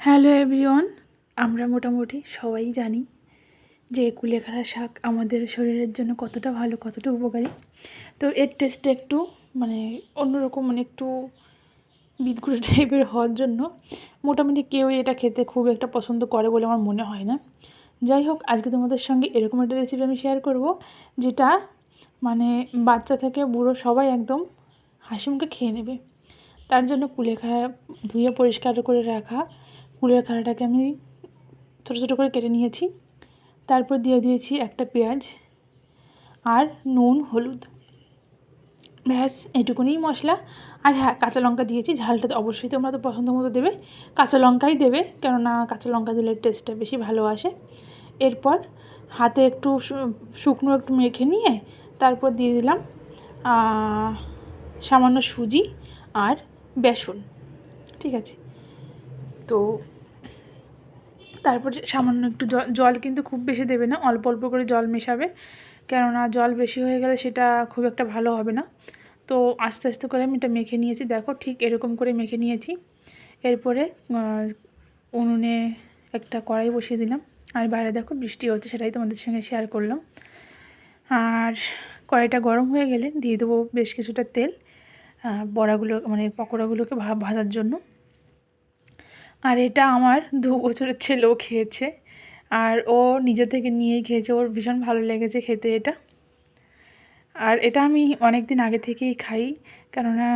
Hello everyone, আমরা মোটামুটি সবাই জানি যে কুলেখাড়া শাক আমাদের শরীরের জন্য কতটা ভালো, কতটা উপকারী। তো এর টেস্টটা একটু অন্যরকম, একটু বিদঘুটে টাইপের হওয়ার জন্য মোটামুটি কেউই এটা খেতে খুব একটা পছন্দ করে বলে আমার মনে হয় না। যাই হোক, আজকে তোমাদের সঙ্গে এরকম একটা রেসিপি আমি শেয়ার করব, যেটা বাচ্চা থেকে বুড়ো সবাই একদম হাসিমুখে খেয়ে নেবে। তার জন্য কুলেখাড়া ধুয়ে পরিষ্কার করে রাখা কুলেখাড়াটাকে আমি ছোটো ছোটো করে কেটে নিয়েছি। তারপর দিয়ে দিয়েছি একটা পেঁয়াজ আর নুন, হলুদ, ব্যাস এটুকুনি মশলা। আর হ্যাঁ, কাঁচা লঙ্কা দিয়েছি। ঝালটা অবশ্যই তোমরা তো পছন্দ মতো দেবে, কাঁচা লঙ্কাই দেবে, কেননা কাঁচা লঙ্কা দিলে টেস্টটা বেশি ভালো আসে। এরপর হাতে একটু শুকনো একটু মেখে নিয়ে তারপর দিয়ে দিলাম সামান্য সুজি আর বেসন। ঠিক আছে, তো তারপরে সামান্য একটু জল কিন্তু খুব বেশি দেবে না, অল্প অল্প করে জল মেশাবে, কেননা জল বেশি হয়ে গেলে সেটা খুব একটা ভালো হবে না। তো আস্তে আস্তে করে আমি এটা মেখে নিয়েছি, দেখো ঠিক এরকম করে মেখে নিয়েছি। এরপরে উনুনে একটা কড়াই বসিয়ে দিলাম, আর বাইরে দেখো বৃষ্টি হচ্ছে, সেটাই তোমাদের সঙ্গে শেয়ার করলাম। আর কড়াইটা গরম হয়ে গেলে দিয়ে দেবো বেশ কিছুটা তেল, বড়াগুলো পকোড়াগুলোকে ভাজার জন্য। আর এটা আমার 2 বছরের ছেলেও খেয়েছে, আর ও নিজে থেকে নিয়েই খেয়েছে, ওর ভীষণ ভালো লেগেছে খেতে এটা। আর এটা আমি অনেক দিন আগে থেকেই খাই, কেননা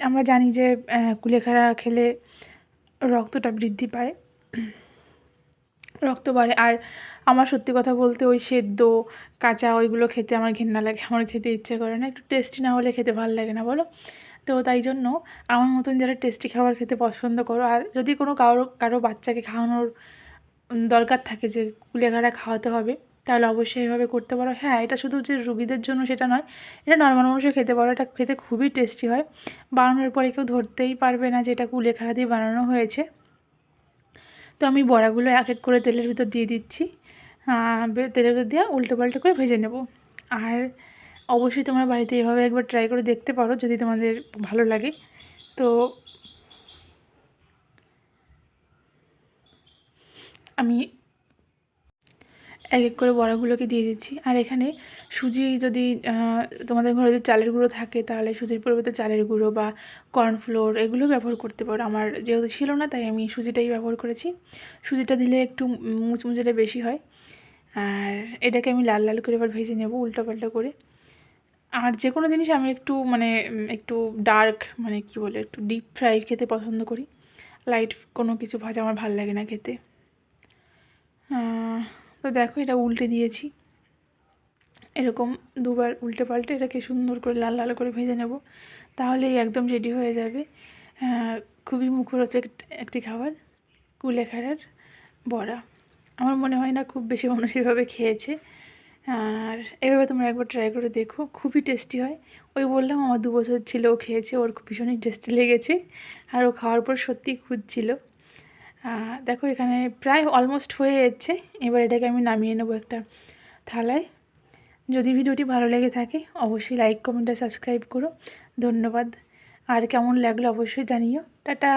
আমরা জানি যে কুলেখাড়া খেলে রক্তটা বৃদ্ধি পায়, রক্ত বাড়ে। আর আমার সত্যি কথা বলতে ওই সেদ্ধ কাঁচা ওইগুলো খেতে আমার ঘেন্না লাগে, আমার খেতে ইচ্ছে করে না, একটু টেস্টি না হলে খেতে ভালো লাগে না, বলো? তো তাই জন্য আমার মতন যারা টেস্টি খাবার খেতে পছন্দ করো, আর যদি কোনো কারো বাচ্চাকে খাওয়ানোর দরকার থাকে যে কুলেখাড়া খাওয়াতে হবে, তাহলে অবশ্যই এভাবে করতে পারো। হ্যাঁ, এটা শুধু যে রুগীদের জন্য সেটা নয়, এটা নর্মাল মানুষও খেতে পারো। এটা খেতে খুবই টেস্টি হয়, বানানোর পরে কেউ ধরতেই পারবে না যে এটা কুলেখাড়া দিয়ে বানানো হয়েছে। তো আমি বড়াগুলো এক এক করে তেলের ভিতর দিয়ে দিচ্ছি, তেলের ভিতর দিয়ে উল্টো পাল্টো করে ভেজে নেব। আর অবশ্যই তোমরা বাড়িতে এভাবে একবার ট্রাই করে দেখতে পারো যদি তোমাদের ভালো লাগে। তো আমি এক এক করে বড়াগুলোকে দিয়ে দিচ্ছি। আর এখানে সুজি, যদি তোমাদের ঘরে যদি চালের গুঁড়ো থাকে তাহলে সুজির পরিবর্তে চালের গুঁড়ো বা কর্নফ্লোর এগুলো ব্যবহার করতে পারো। আমার যেহেতু ছিল না তাই আমি সুজিটাই ব্যবহার করেছি। সুজিটা দিলে একটু মুচমুচেটা বেশি হয়। আর এটাকে আমি লাল লাল করে এবার ভেজে নেব উল্টোপাল্টা করে। আর যে কোনো জিনিস আমি একটু একটু ডার্ক, কী বলে, একটু ডিপ ফ্রাই খেতে পছন্দ করি। লাইট কোনো কিছু ভাজা আমার ভালো লাগে না খেতে। তো দেখো, এটা উল্টে দিয়েছি, এরকম দুবার উল্টে পাল্টে এটাকে সুন্দর করে লাল লাল করে ভেজে নেব, তাহলেই একদম রেডি হয়ে যাবে। খুবই মুখরোচক একটি খাবার, কুলেখাড়ার বড়া। আমার মনে হয় না খুব বেশি মানুষ এভাবে খেয়েছে। আর এভাবে তোমরা একবার ট্রাই করে দেখো, খুবই টেস্টি হয়। ওই বললাম, আমার 2 বছর ছেলেও খেয়েছে, ওর ভীষণই টেস্টি লেগেছে, আর ও খাওয়ার পর সত্যিই খুঁজছিল। দেখো এখানে প্রায় অলমোস্ট হয়ে যাচ্ছে। এবার এটাকে আমি নামিয়ে নেবো একটা থালায়। যদি ভিডিওটি ভালো লেগে থাকে অবশ্যই লাইক, কমেন্ট আর সাবস্ক্রাইব করো। ধন্যবাদ। আর কেমন লাগলো অবশ্যই জানিও। টাটা।